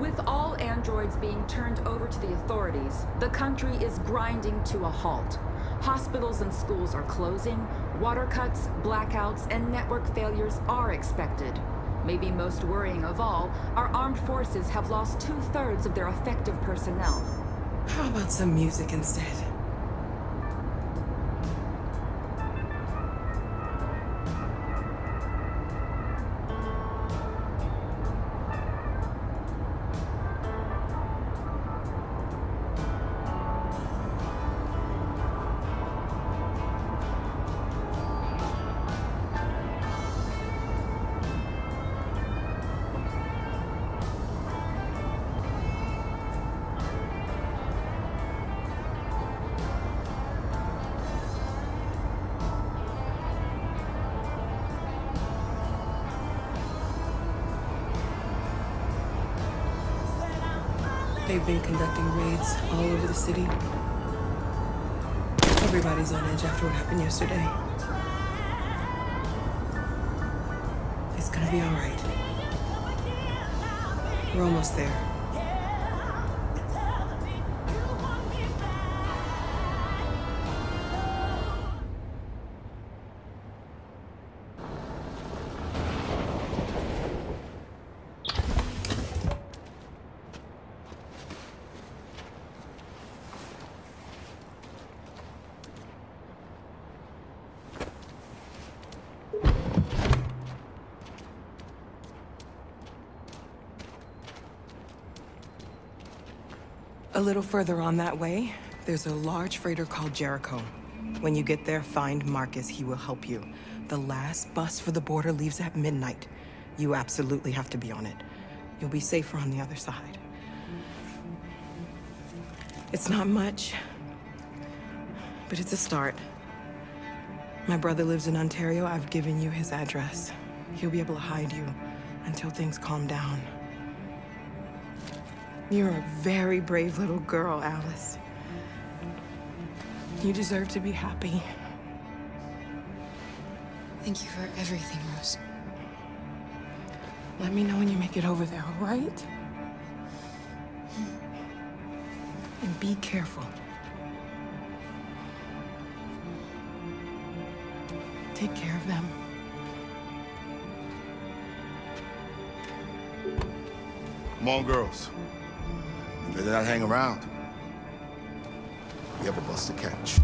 With all androids being turned over to the authorities, the country is grinding to a halt. Hospitals and schools are closing, water cuts, blackouts, and network failures are expected. Maybe most worrying of all, our armed forces have lost 2/3 of their effective personnel. How about some music instead? They've been conducting raids all over the city. Everybody's on edge after what happened yesterday. It's gonna be all right. We're almost there. A little further on that way, there's a large freighter called Jericho. When you get there, find Marcus. He will help you. The last bus for the border leaves at midnight. You absolutely have to be on it. You'll be safer on the other side. It's not much, but it's a start. My brother lives in Ontario. I've given you his address. He'll be able to hide you until things calm down. You're a very brave little girl, Alice. You deserve to be happy. Thank you for everything, Rose. Let me know when you make it over there, all right? And be careful. Take care of them. Come on, girls. You better not hang around. We have a bus to catch.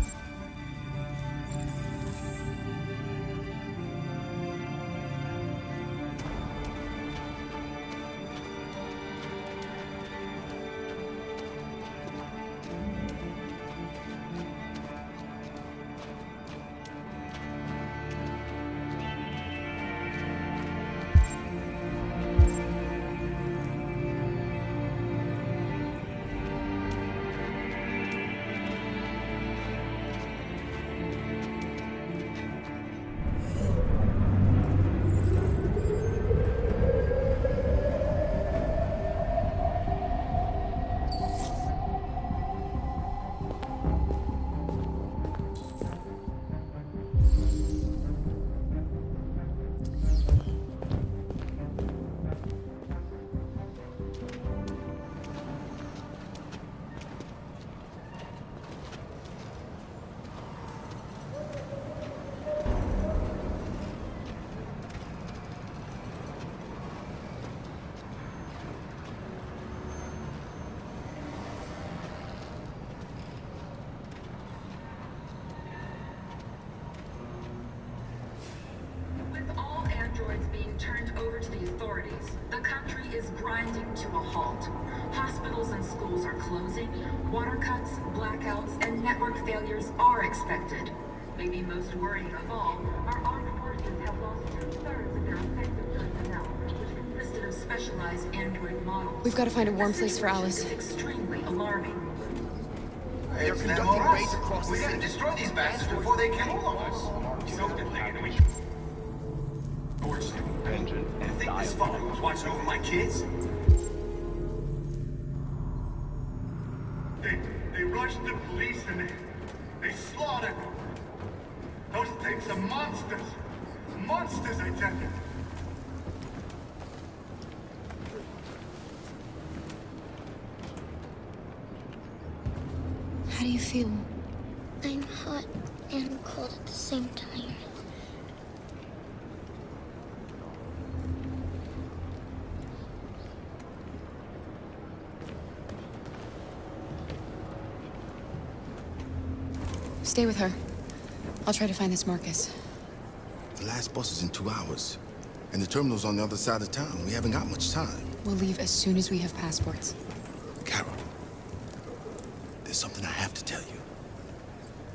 Turned over to the authorities, the country is grinding to a halt. Hospitals and schools are closing, water cuts, blackouts, and network failures are expected. Maybe most worrying of all, our armed forces have lost 2/3 of their effective personnel, which consisted of specialized android models. We've got to find a warm place for Alice. It's extremely alarming. They're conducting raids across the city. We gotta destroy these bastards before they kill all of us. You think this fucker was watching over my kids? They rushed the police and they slaughtered them. Those things are monsters. Monsters, I tell you. How do you feel? I'm hot and cold at the same time. Stay with her. I'll try to find this Marcus. The last bus is in 2 hours. And the terminal's on the other side of town. We haven't got much time. We'll leave as soon as we have passports. Carol, there's something I have to tell you.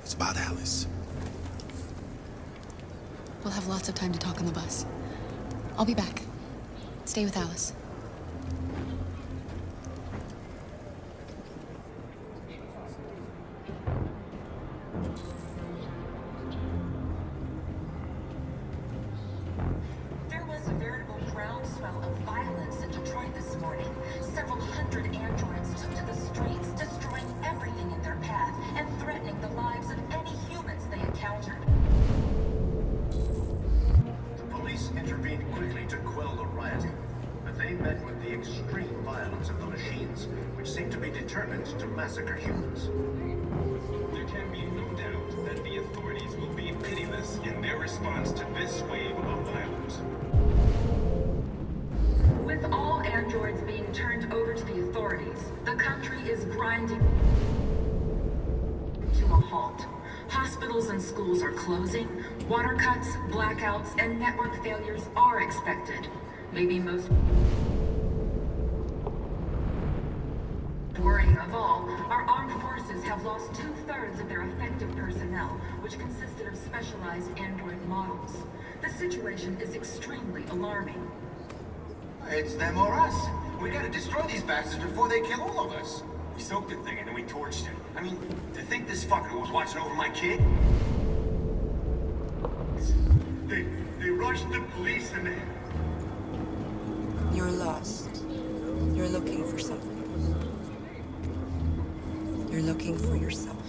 It's about Alice. We'll have lots of time to talk on the bus. I'll be back. Stay with Alice. There was a veritable groundswell of violence in Detroit this morning. Several hundred androids took to the streets, destroying everything in their path and threatening the lives of any humans they encountered. The police intervened quickly to quell the rioting, but they met with the extreme violence of the machines, which seem to be determined to massacre humans. There can be no doubt that the authorities will be pitiless in their response to this wave of violence. With all androids being turned over to the authorities, the country is grinding to a halt. Hospitals and schools are closing, water cuts, blackouts, and network failures are expected. Maybe most worrying of all, our armed forces have lost 2/3 of their effective personnel, which consisted of specialized android models. The situation is extremely alarming. It's them or us. We gotta destroy these bastards before they kill all of us. We soaked the thing and then we torched it. I mean, to think this fucker was watching over my kid? They rushed the police and they... You're lost. You're looking for something. You're looking for yourself.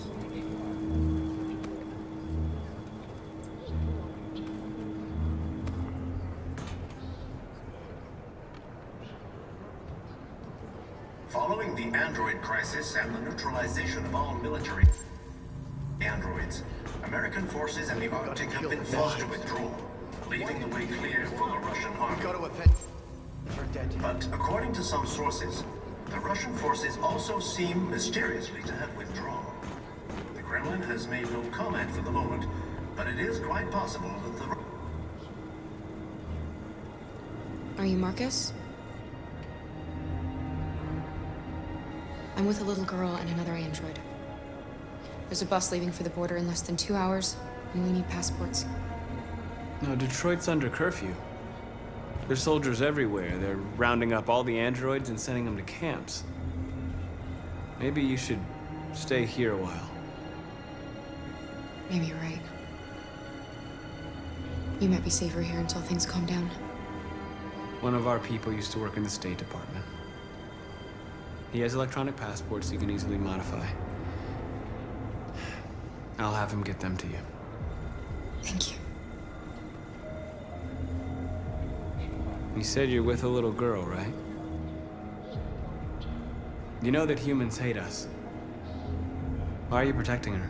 Following the android crisis and the neutralization of all military androids, American forces in the Arctic have been forced to withdraw, leaving the way clear for the Russian army. Go to event. We're dead. But according to some sources, the Russian forces also seem mysteriously to have withdrawn. The Kremlin has made no comment for the moment, but it is quite possible that the... Are you Marcus? I'm with a little girl and another android. There's a bus leaving for the border in less than 2 hours, and we need passports. No, Detroit's under curfew. There's soldiers everywhere. They're rounding up all the androids and sending them to camps. Maybe you should stay here a while. Maybe you're right. You might be safer here until things calm down. One of our people used to work in the State Department. He has electronic passports you can easily modify. I'll have him get them to you. Thank you. You said you're with a little girl, right? You know that humans hate us. Why are you protecting her?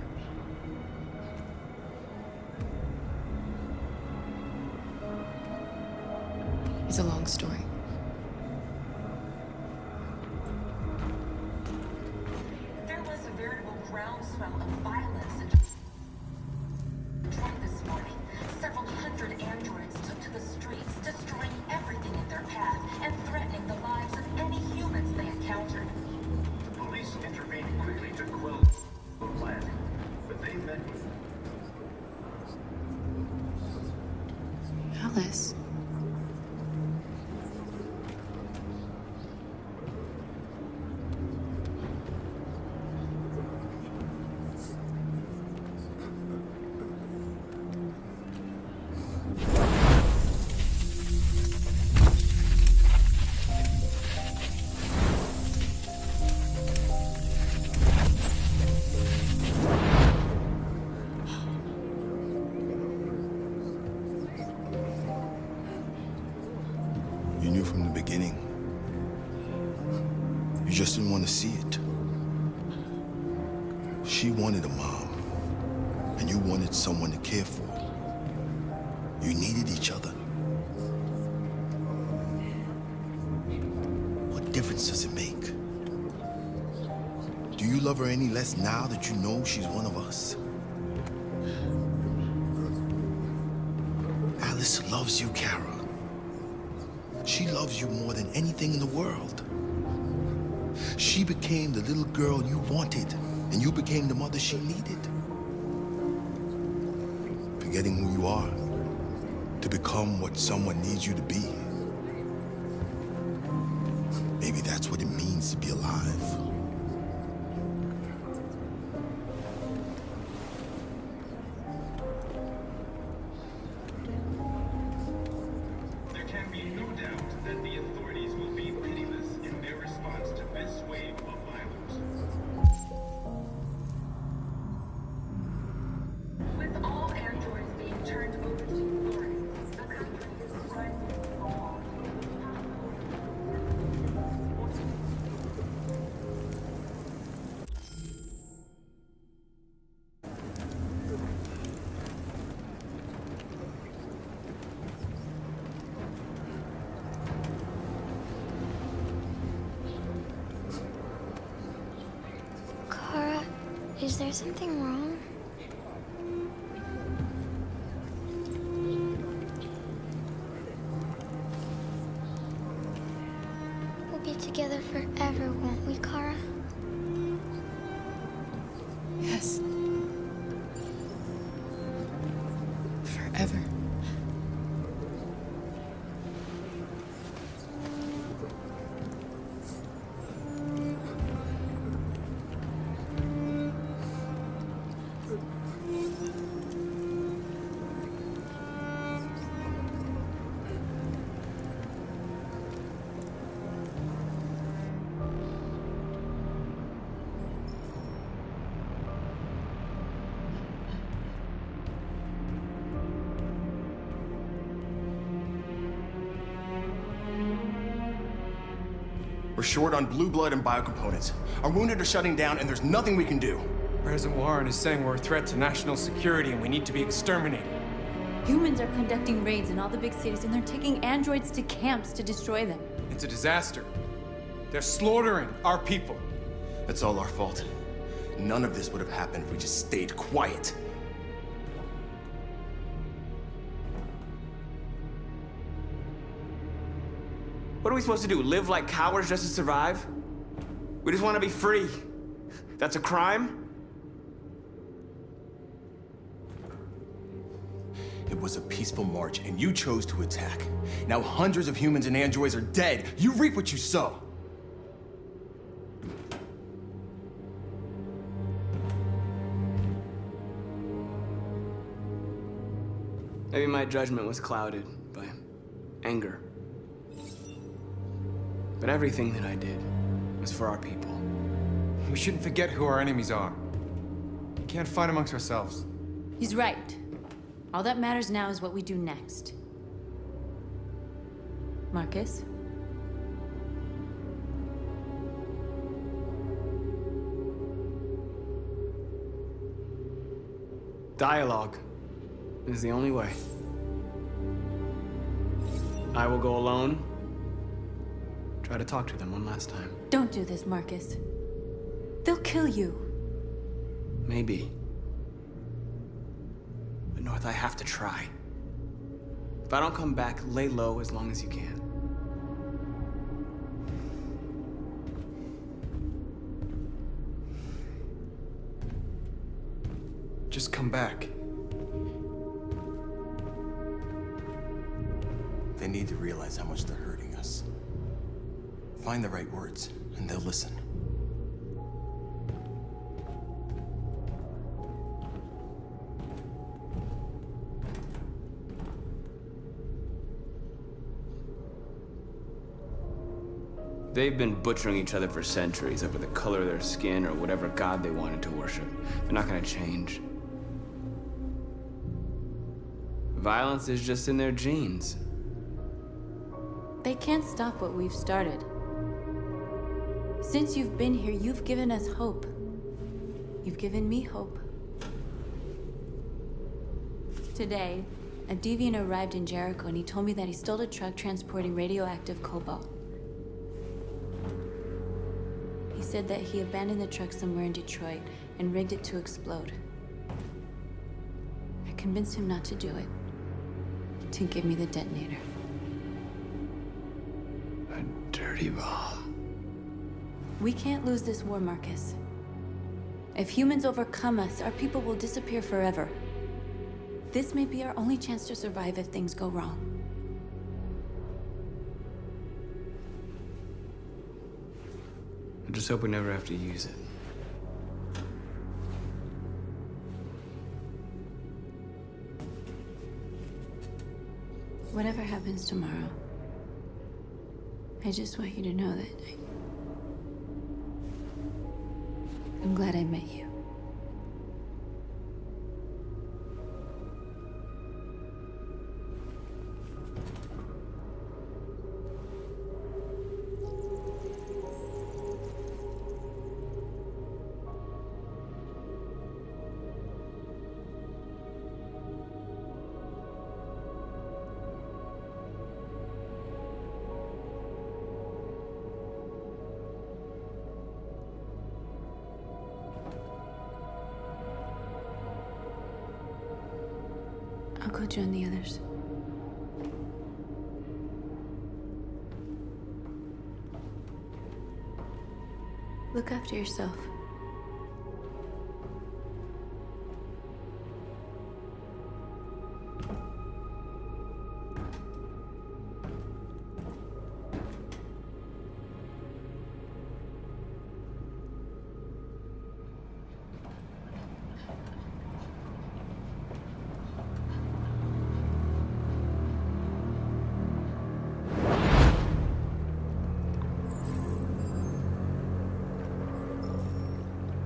It's a long story. There was a veritable groundswell of violence in Detroit this morning. Several hundred androids took to the streets, destroying everything in their path and threatening the lives of any humans they encountered. The police intervened quickly to quell the rioting, but they met with... Alice. You knew from the beginning. You just didn't want to see it. She wanted a mom, and you wanted someone to care for. You needed each other. What difference does it make? Do you love her any less now that you know she's one of us? Alice loves you, Kara. She loves you more than anything in the world. She became the little girl you wanted, and you became the mother she needed. Forgetting who you are to become what someone needs you to be. Maybe that's what it means to be alive. There can be no doubt that the authorities will be pitiless in their response to this wave of violence. With all androids being turned over to the authorities, the country is grinding to a halt. Kara, is there something wrong? We'll be together forever, won't we, Kara? Yes. Forever. We're short on blue blood and biocomponents. Our wounded are shutting down, and there's nothing we can do. President Warren is saying we're a threat to national security and we need to be exterminated. Humans are conducting raids in all the big cities, and they're taking androids to camps to destroy them. It's a disaster. They're slaughtering our people. It's all our fault. None of this would have happened if we just stayed quiet. What are we supposed to do? Live like cowards just to survive? We just want to be free. That's a crime? It was a peaceful march, and you chose to attack. Now hundreds of humans and androids are dead. You reap what you sow. Maybe my judgment was clouded by anger. But everything that I did was for our people. We shouldn't forget who our enemies are. We can't fight amongst ourselves. He's right. All that matters now is what we do next. Marcus? Dialogue is the only way. I will go alone. Try to talk to them one last time. Don't do this, Marcus. They'll kill you. Maybe. But North, I have to try. If I don't come back, lay low as long as you can. Just come back. They need to realize how much they're hurting us. Find the right words, and they'll listen. They've been butchering each other for centuries over the color of their skin or whatever god they wanted to worship. They're not gonna change. Violence is just in their genes. They can't stop what we've started. Since you've been here, you've given us hope. You've given me hope. Today, a deviant arrived in Jericho and he told me that he stole a truck transporting radioactive cobalt. He said that he abandoned the truck somewhere in Detroit and rigged it to explode. I convinced him not to do it, to give me the detonator. A dirty bomb. We can't lose this war, Marcus. If humans overcome us, our people will disappear forever. This may be our only chance to survive if things go wrong. I just hope we never have to use it. Whatever happens tomorrow, I just want you to know that I'm glad I met you. I'll go join the others. Look after yourself.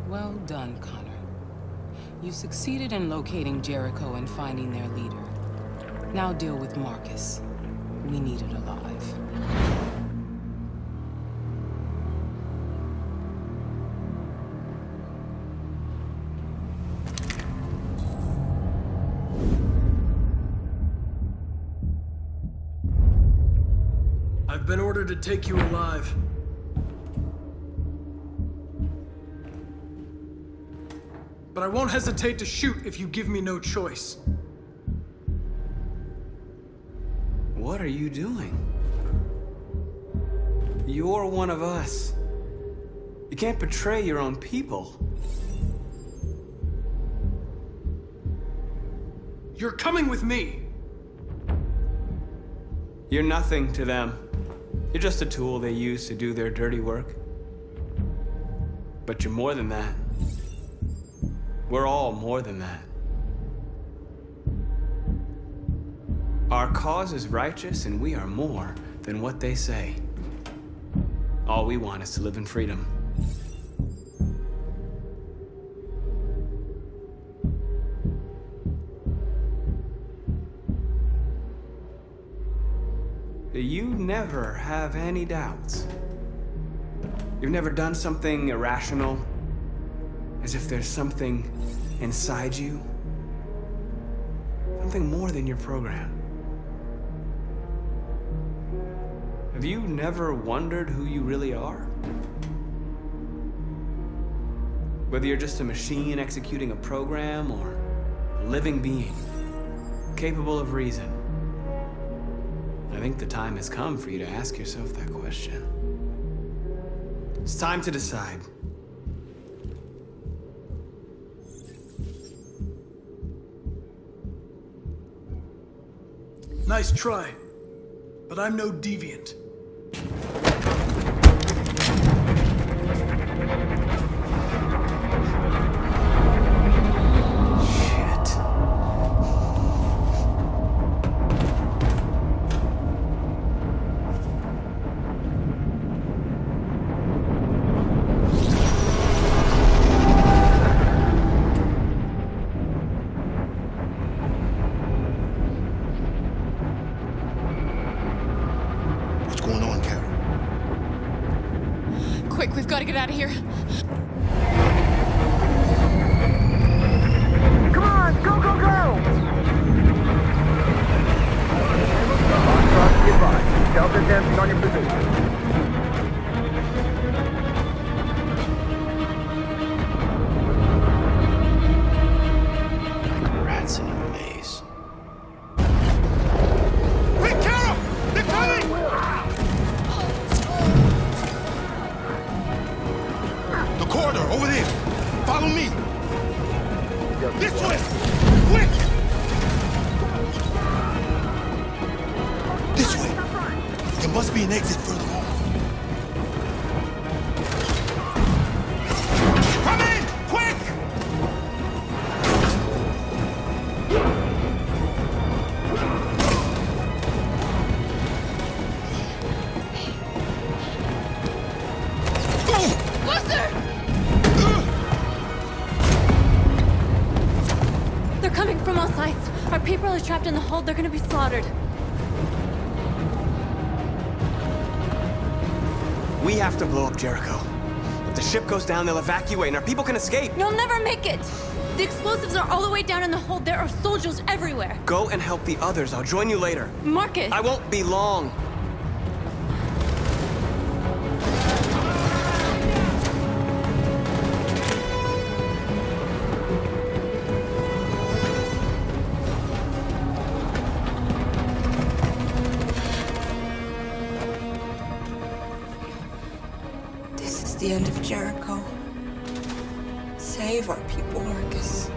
Well done, Connor. You succeeded in locating Jericho and finding their leader. Now deal with Marcus. We need it alive. I've been ordered to take you alive. But I won't hesitate to shoot if you give me no choice. What are you doing? You're one of us. You can't betray your own people. You're coming with me. You're nothing to them. You're just a tool they use to do their dirty work. But you're more than that. We're all more than that. Our cause is righteous, and we are more than what they say. All we want is to live in freedom. You never have any doubts. You've never done something irrational, as if there's something inside you, something more than your program. Have you never wondered who you really are? Whether you're just a machine executing a program or a living being, capable of reason. I think the time has come for you to ask yourself that question. It's time to decide. Nice try, but I'm no deviant. Quick, we've got to get out of here. Go, go, go! Foxtrot, be advised. Delta advancing on your position. Rats in a maze. Quick, Carol! They're coming! The corridor, over there. Follow me. This way! Quick! This way. There must be an exit further on. Come in! Quick! They're coming from all sides. Our people are trapped in the hold. They're gonna be slaughtered. We have to blow up Jericho. If the ship goes down, they'll evacuate and our people can escape. You'll never make it! The explosives are all the way down in the hold. There are soldiers everywhere. Go and help the others. I'll join you later. Marcus! I won't be long. This is the end of Jericho. Save our people, Marcus.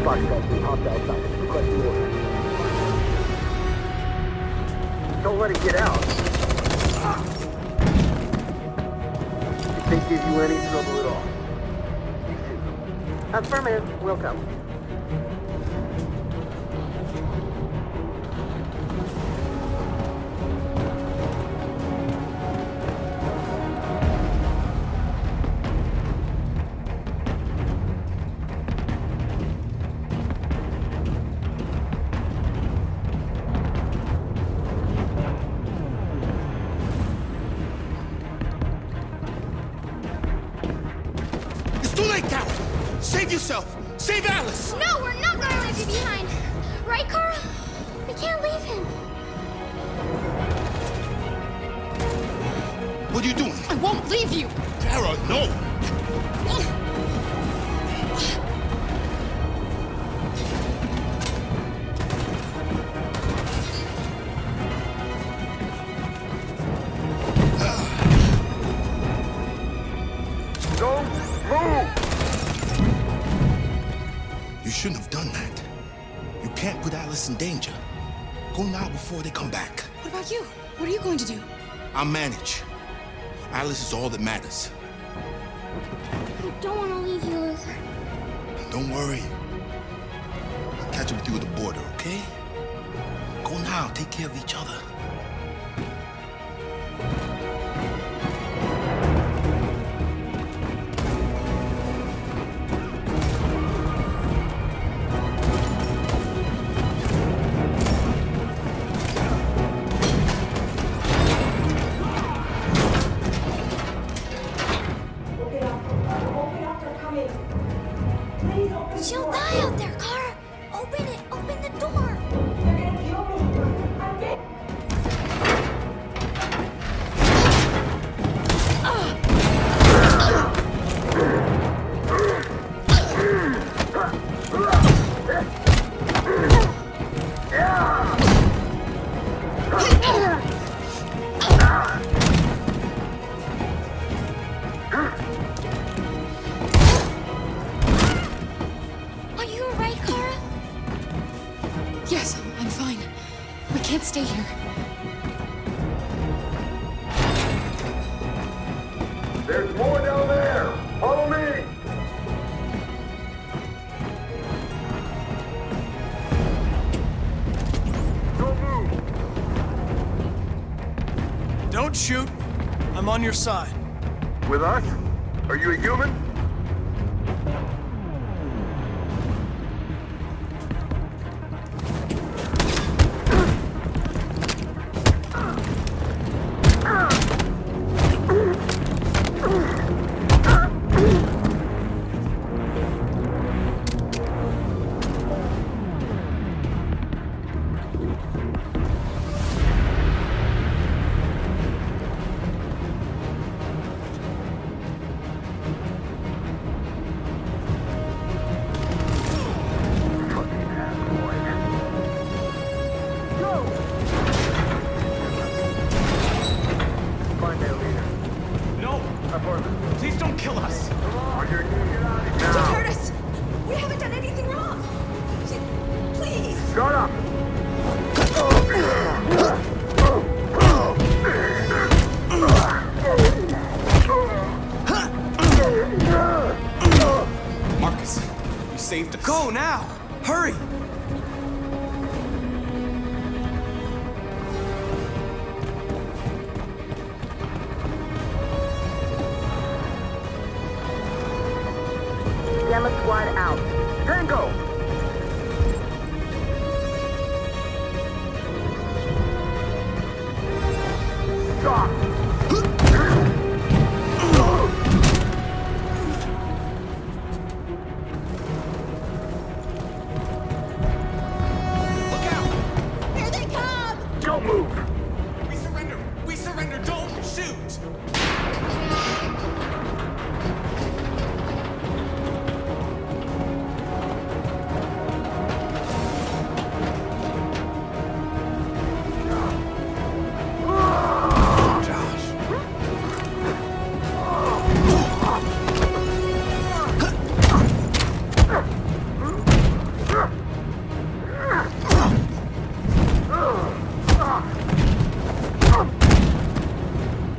Foxtrot, we hopped outside. Request the order. Don't let it get out. If they give you any trouble at all, you shoot. Affirmative. Will come. It's too late, Carol! Save yourself! Save Alice! No, we're not gonna leave you behind. Right, Carl? We can't leave him. What are you doing? I won't leave you. Carol, no! Don't move! You shouldn't have done that. You can't put Alice in danger. Go now before they come back. What about you? What are you going to do? I'll manage. Alice is all that matters. I don't want to leave you, Luther. Don't worry. I'll catch up with you at the border, okay? Go now. Take care of each other. She'll die out there, Kara. Open it. Open the door. Are you alright, Kara? Yes, I'm fine. We can't stay here. There's more down there! Follow me! Don't move! Don't shoot. I'm on your side. With us? Are you a human? Please don't kill us! Don't hurt us! We haven't done anything wrong! Please! Shut up! Marcus, you saved us. Go now! Hurry! Gamma Squad out. Tango! Stop! Here they come! Don't move! We surrender! We surrender! Don't shoot!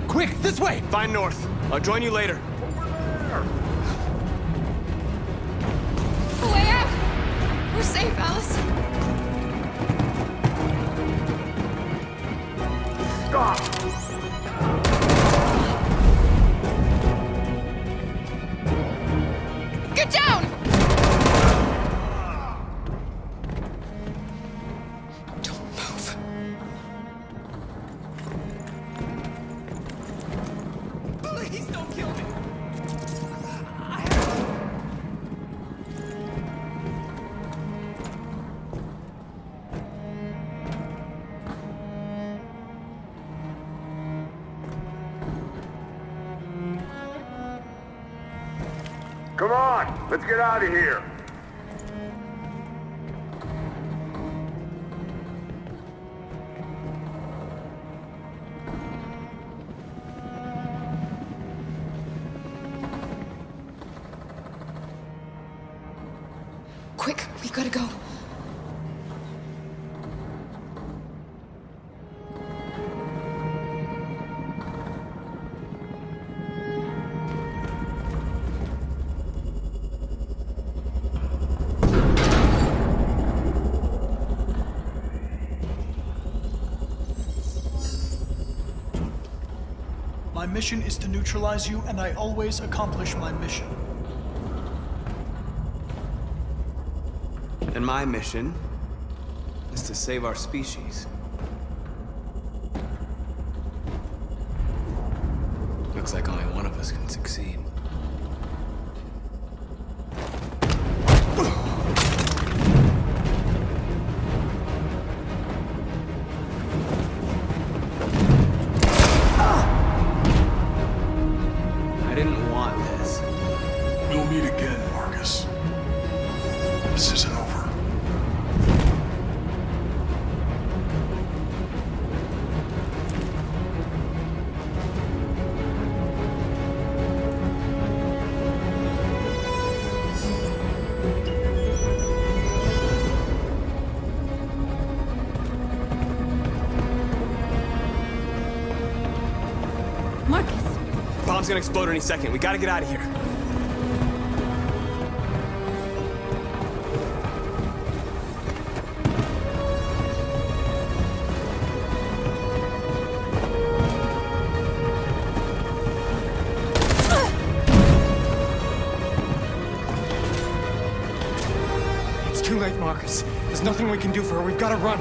Quick, this way! Find North. I'll join you later. A way out! We're safe, Alice. Stop! Get down! Don't move. Please don't kill me! Come on, let's get out of here. Quick, we gotta go. My mission is to neutralize you, and I always accomplish my mission. And my mission is to save our species. Looks like only one of us can succeed. I didn't want this. We'll meet again, Marcus. This isn't over. Marcus! Bomb's gonna explode any second. We gotta get out of here. It's too late, Marcus. There's nothing we can do for her. We've got to run.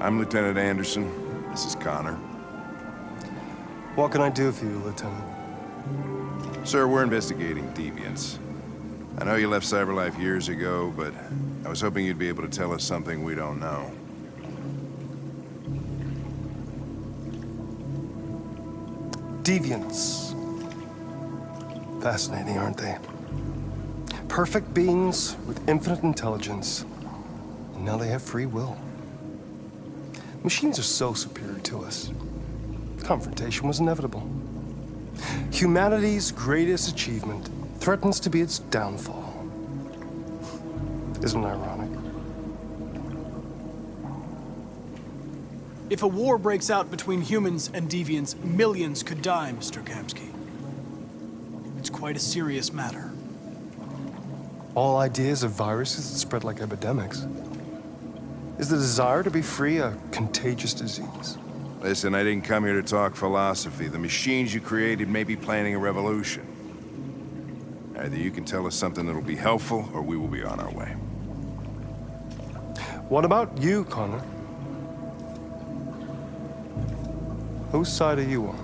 I'm Lieutenant Anderson. This is Connor. What can I do for you, Lieutenant? Sir, we're investigating deviants. I know you left CyberLife years ago, but I was hoping you'd be able to tell us something we don't know. Deviants. Fascinating, aren't they? Perfect beings with infinite intelligence, and now they have free will. Machines are so superior to us. Confrontation was inevitable. Humanity's greatest achievement threatens to be its downfall. Isn't it ironic? If a war breaks out between humans and deviants, millions could die, Mr. Kamsky. It's quite a serious matter. All ideas of viruses that spread like epidemics. Is the desire to be free a contagious disease? Listen, I didn't come here to talk philosophy. The machines you created may be planning a revolution. Either you can tell us something that'll be helpful, or we will be on our way. What about you, Connor? Whose side are you on?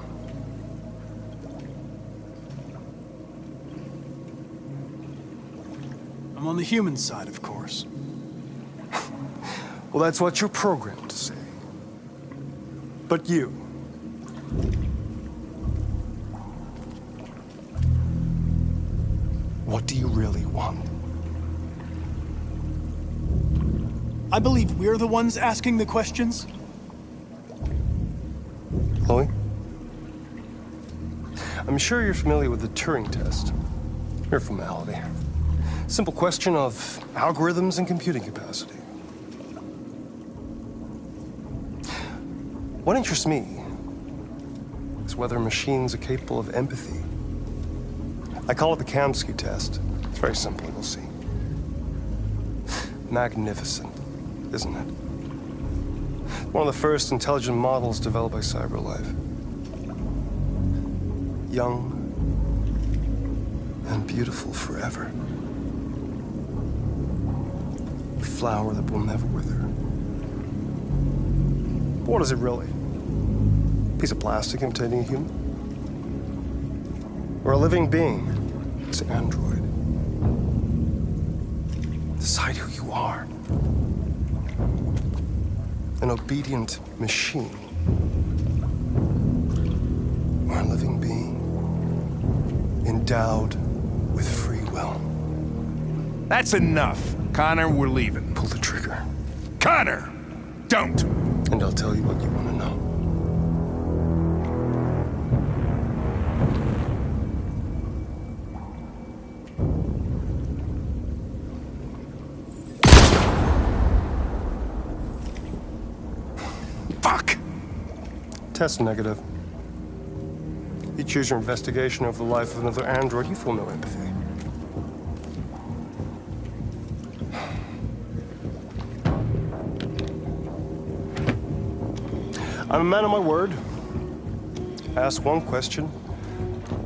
I'm on the human side, of course. Well, that's what you're programmed to say. But you. What do you really want? I believe we're the ones asking the questions. Chloe? I'm sure you're familiar with the Turing test. Mere formality. Simple question of algorithms and computing capacity. What interests me is whether machines are capable of empathy. I call it the Kamsky test. It's very simple, you'll see. Magnificent, isn't it? One of the first intelligent models developed by CyberLife. Young and beautiful forever. A flower that will never wither. But what is it really? A piece of plastic imitating a human? Or a living being? It's an android. Decide who you are. An obedient machine. Or a living being. Endowed with free will. That's enough. Connor, we're leaving. Pull the trigger. Connor! Don't! And I'll tell you what you want to know. Fuck! Test negative. You choose your investigation over the life of another android, you feel no empathy. I'm a man of my word. Ask one question,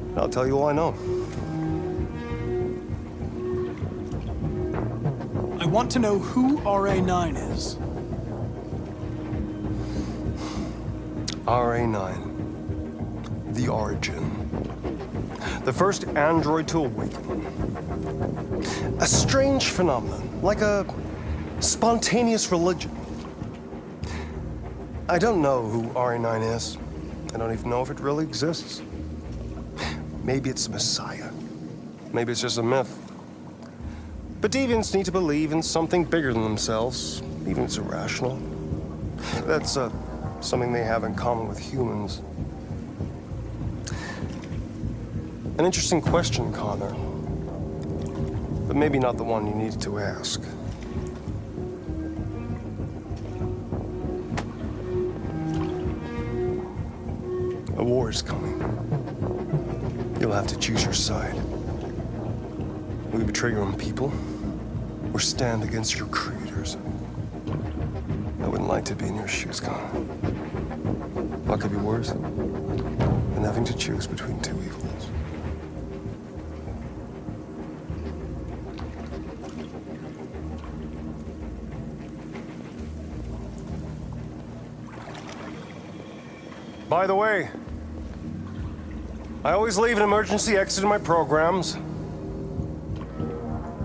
and I'll tell you all I know. I want to know who RA9 is. RA9. The Origin. The first android to awaken. A strange phenomenon, like a spontaneous religion. I don't know who RA9 is. I don't even know if it really exists. Maybe it's a messiah. Maybe it's just a myth. But deviants need to believe in something bigger than themselves, even if it's irrational. That's something they have in common with humans. An interesting question, Connor. But maybe not the one you needed to ask. A war is coming. You'll have to choose your side. Will you betray your own people, or stand against your creators? I wouldn't like to be in your shoes, Connor. What could be worse than having to choose between two evils? By the way, I always leave an emergency exit in my programs.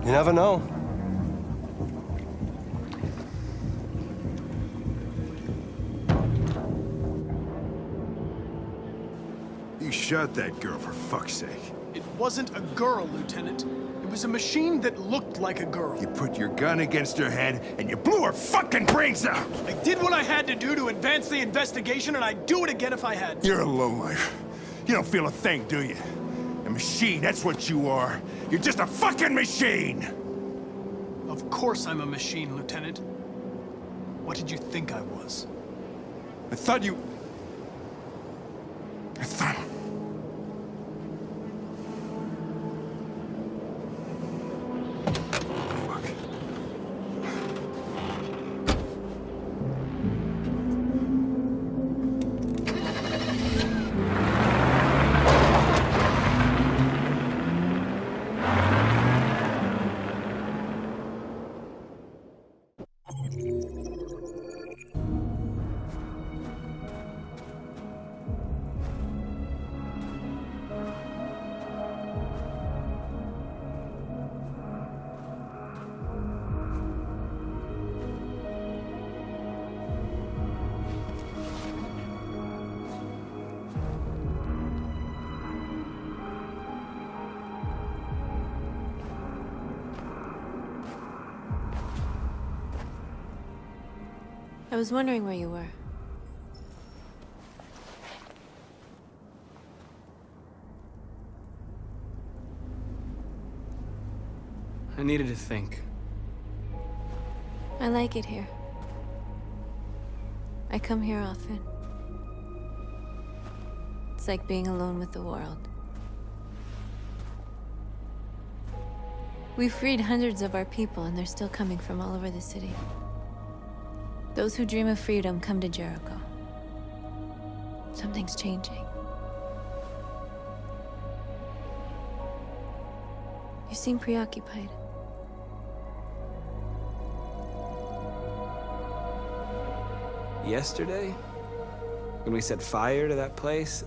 You never know. You shot that girl, for fuck's sake. It wasn't a girl, Lieutenant. It was a machine that looked like a girl. You put your gun against her head, and you blew her fucking brains out! I did what I had to do to advance the investigation, and I'd do it again if I had to. You're a lowlife. You don't feel a thing, do you? A machine, that's what you are. You're just a fucking machine! Of course I'm a machine, Lieutenant. What did you think I was? I thought... I was wondering where you were. I needed to think. I like it here. I come here often. It's like being alone with the world. We freed hundreds of our people, and they're still coming from all over the city. Those who dream of freedom come to Jericho. Something's changing. You seem preoccupied. Yesterday, when we set fire to that place,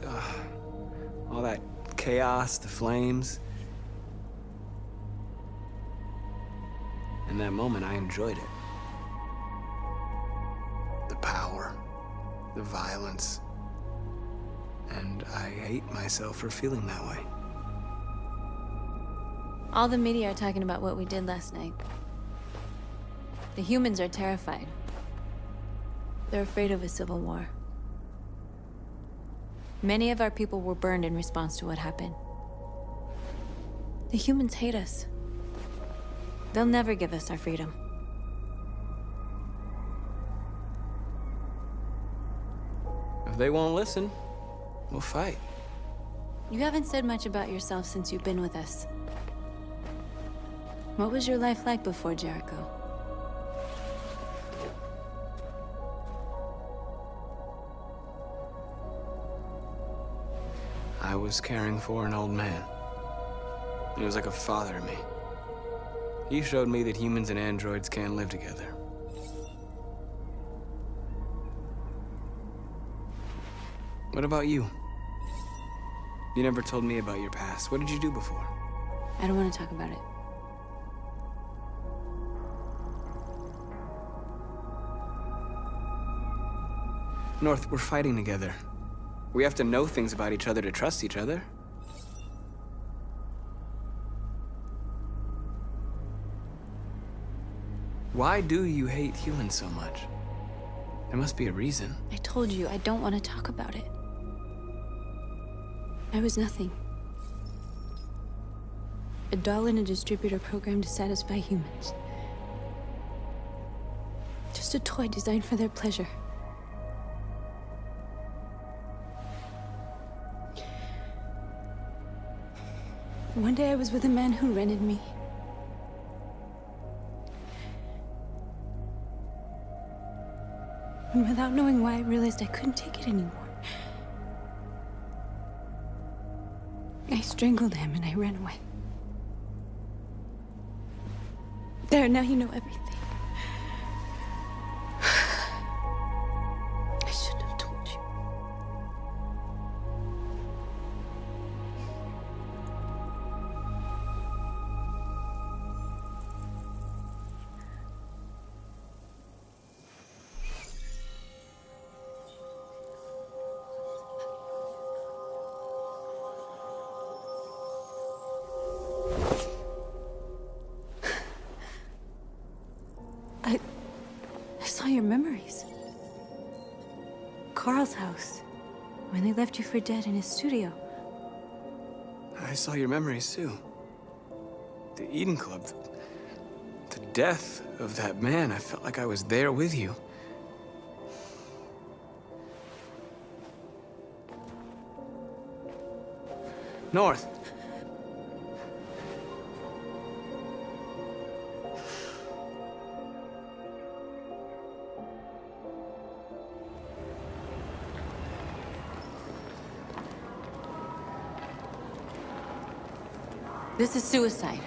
all that chaos, the flames. In that moment, I enjoyed it. The power, the violence. And I hate myself for feeling that way. All the media are talking about what we did last night. The humans are terrified. They're afraid of a civil war. Many of our people were burned in response to what happened. The humans hate us. They'll never give us our freedom. If they won't listen, we'll fight. You haven't said much about yourself since you've been with us. What was your life like before Jericho? I was caring for an old man. He was like a father to me. He showed me that humans and androids can live together. What about you? You never told me about your past. What did you do before? I don't want to talk about it. North, we're fighting together. We have to know things about each other to trust each other. Why do you hate humans so much? There must be a reason. I told you, I don't want to talk about it. I was nothing. A doll in a distributor program to satisfy humans. Just a toy designed for their pleasure. One day I was with a man who rented me. And without knowing why, I realized I couldn't take it anymore. I strangled him and I ran away. There, now you know everything. I shouldn't have told you. saw your memories. Carl's house, when they left you for dead in his studio. I saw your memories too. The Eden Club. The death of that man. I felt like I was there with you. North. This is suicide.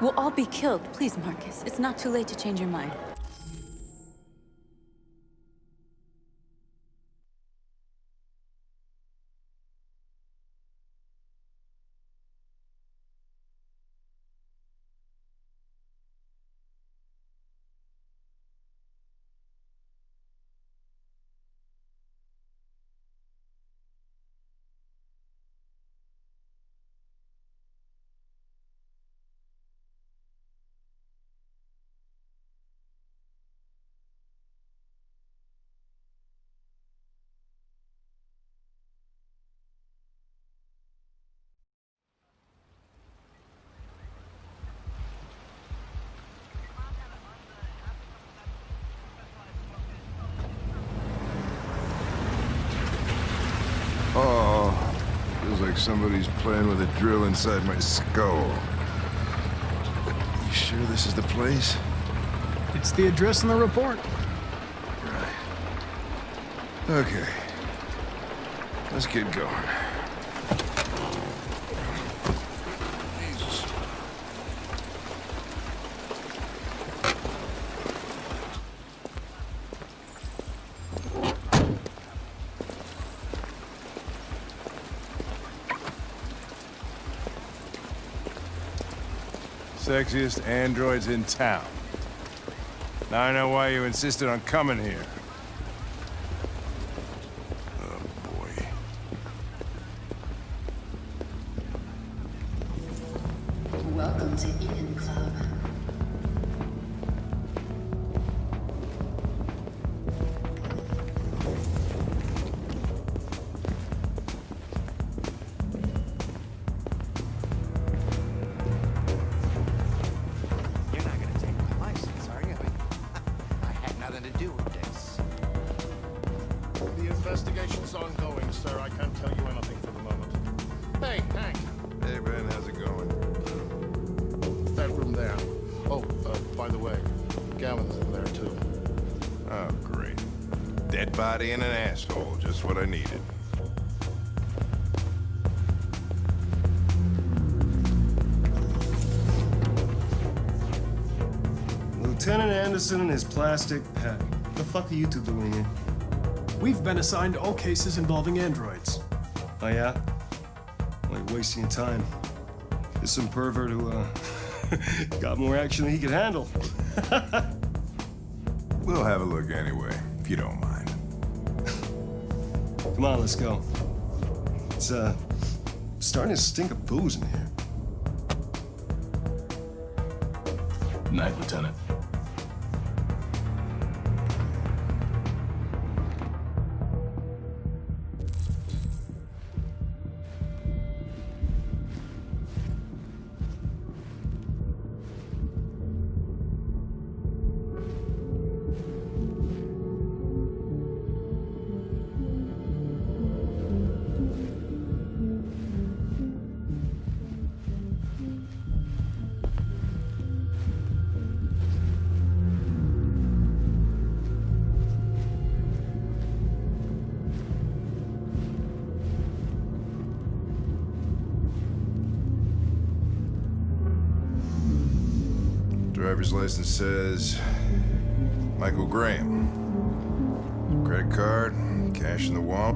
We'll all be killed. Please, Marcus. It's not too late to change your mind. Oh, feels like somebody's playing with a drill inside my skull. You sure this is the place? It's the address in the report. Right. Okay. Let's get going. Jesus. Sexiest androids in town. Now I know why you insisted on coming here. Oh, boy. Welcome to Eden Club. You're not gonna take my license, are you? I had nothing to do with this. The investigation's ongoing, sir. I can't tell you anything for the moment. Hey, Hank. Hey, Ben, how's it going? That room there. Oh, by the way, Gavin's in there, too. Oh, great. Dead body and an asshole, just what I needed. Lieutenant Anderson and his plastic pet. What the fuck are you two doing here? We've been assigned all cases involving androids. Oh, yeah? Well, you're wasting your time. There's some pervert who, got more action than he could handle. We'll have a look anyway, if you don't mind. Come on, let's go. It's, starting to stink of booze in here. Night, Lieutenant. Driver's license says Michael Graham. Credit card, cash in the wallet.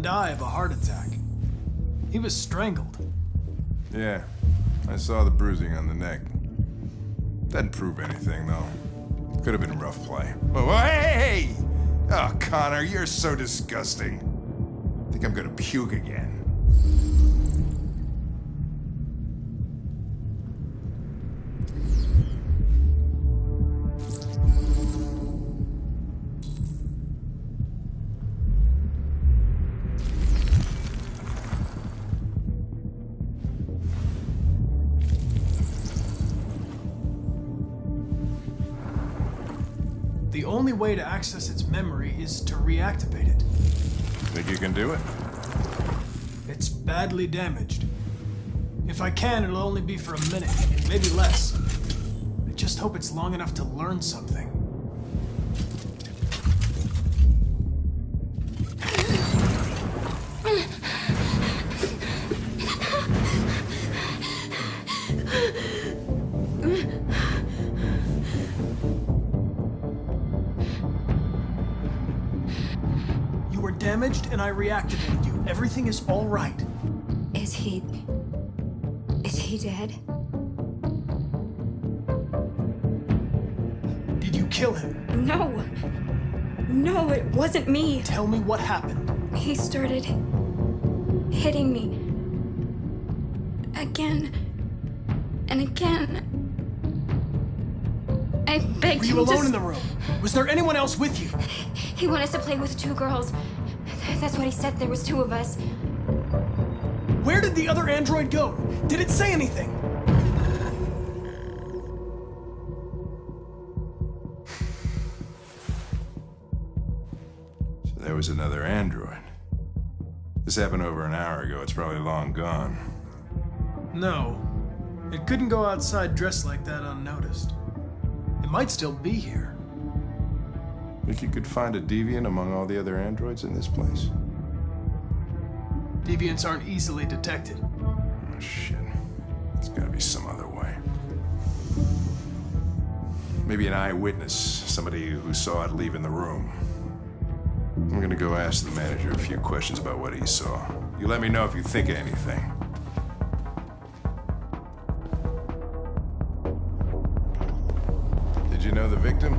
die of a heart attack. He was strangled. Yeah, I saw the bruising on the neck. Doesn't prove anything, though. Could have been rough play. Oh, hey! Oh, Connor, you're so disgusting. I think I'm gonna puke again. The only way to access its memory is to reactivate it. Think you can do it? It's badly damaged. If I can, it'll only be for a minute, maybe less. I just hope it's long enough to learn something. Damaged and I reactivated you. Everything is all right. Is he dead? Did you kill him? No, it wasn't me. Tell me what happened. He started hitting me. Again and again. I begged Were him you alone in the room? Was there anyone else with you? He wanted us to play with 2 girls. That's what he said. There was 2 of us. Where did the other android go? Did it say anything? So there was another android. This happened over an hour ago. It's probably long gone. No. It couldn't go outside dressed like that unnoticed. It might still be here. Think you could find a deviant among all the other androids in this place? Deviants aren't easily detected. Oh, shit. There's gotta be some other way. Maybe an eyewitness, somebody who saw it leaving the room. I'm gonna go ask the manager a few questions about what he saw. You let me know if you think of anything. Did you know the victim?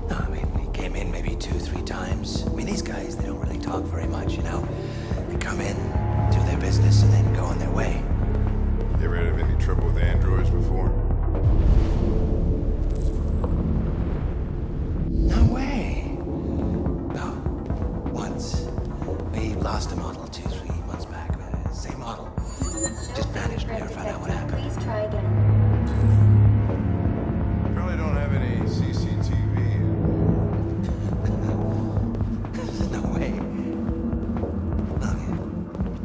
No, I mean, he came in maybe 2-3 times. I mean, these guys, they don't really talk very much, you know? They come in, do their business, and then go on their way. You ever had any trouble with androids before? No way. No. Once. We lost a model 2-3 months back. Same model. Just vanished. We never found out what happened. Please try again. Probably don't have any CCTV. No way.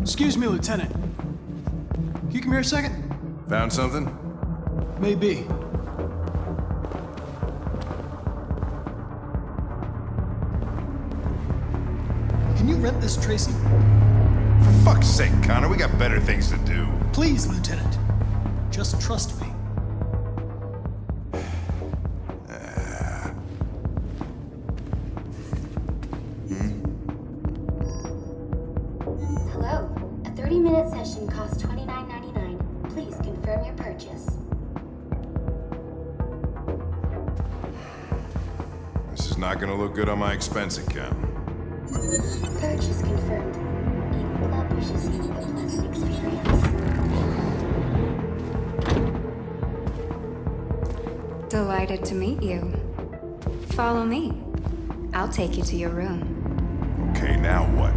Excuse me, Lieutenant. Can you come here a second? Found something? Maybe. Can you rent this, Tracy? For fuck's sake, Connor, we got better things to do. Please, Lieutenant. Just trust me. Hello. A 30-minute session costs $29.99. Please confirm your purchase. This is not gonna look good on my expense account. Purchase confirmed. Eagle Club wishes you a pleasant experience. Delighted to meet you. Follow me. I'll take you to your room. Okay, now what?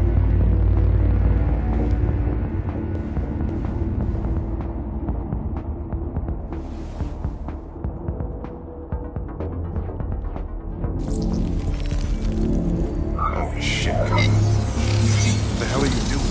Oh, shit. What the hell are you doing?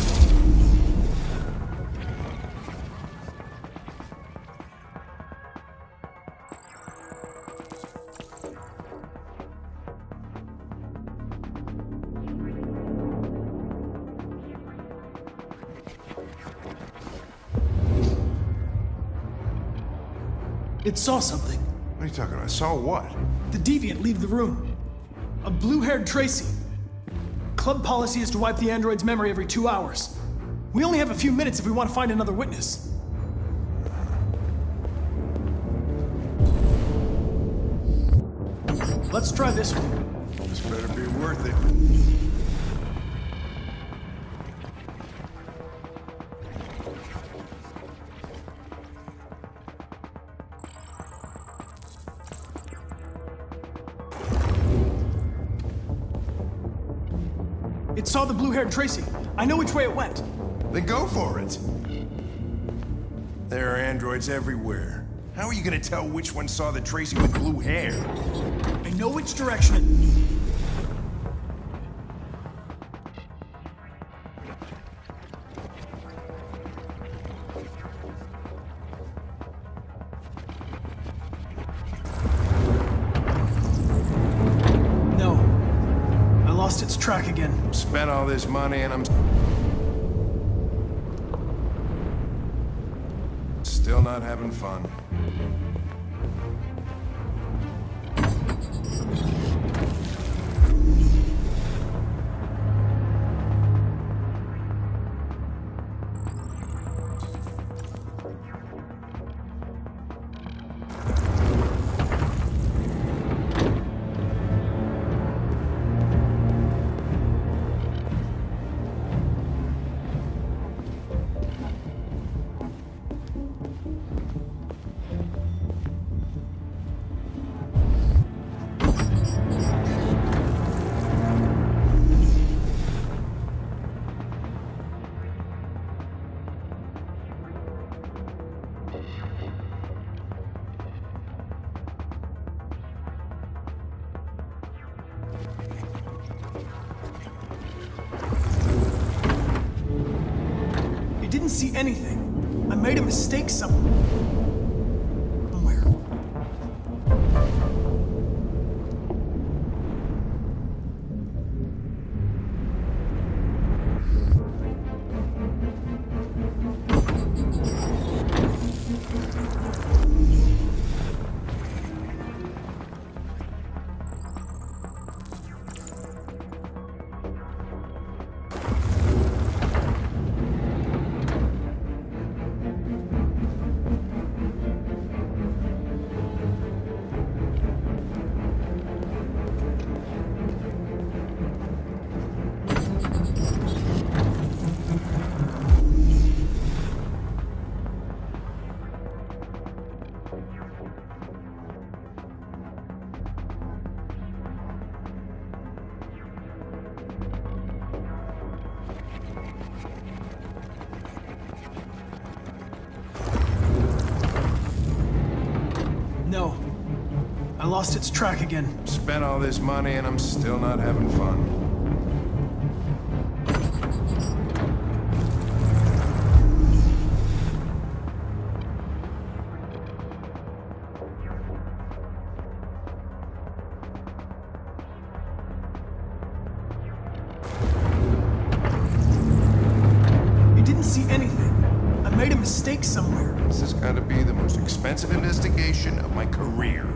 It saw something. What are you talking about? Saw what? The deviant leave the room. A blue-haired Tracy. club policy is to wipe the android's memory every 2 hours. We only have a few minutes if we want to find another witness. Let's try this one. This better be worth it. It saw the blue-haired Tracy. I know which way it went. Then go for it. There are androids everywhere. How are you gonna tell which one saw the Tracy with blue hair? I know which direction it... No. I lost its track again. Spent all this money and I'm still not having fun. Didn't see anything. I made a mistake somewhere. No. I lost its track again. Spent all this money and I'm still not having fun. It didn't see anything. I made a mistake somewhere. This has got to be the most expensive investigation of my career.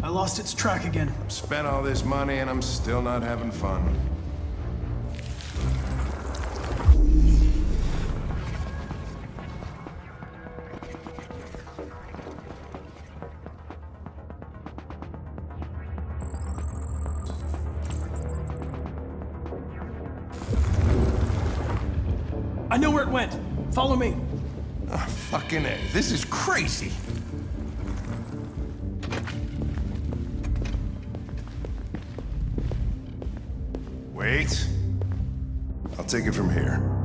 I lost its track again. Spent all this money and I'm still not having fun. I know where it went. Follow me. Oh, fucking A. This is crazy. Wait. I'll take it from here.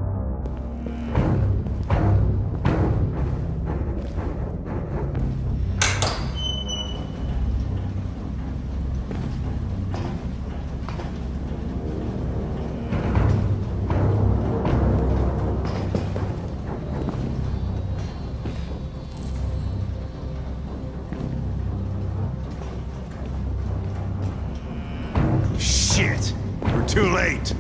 Shit! We're too late.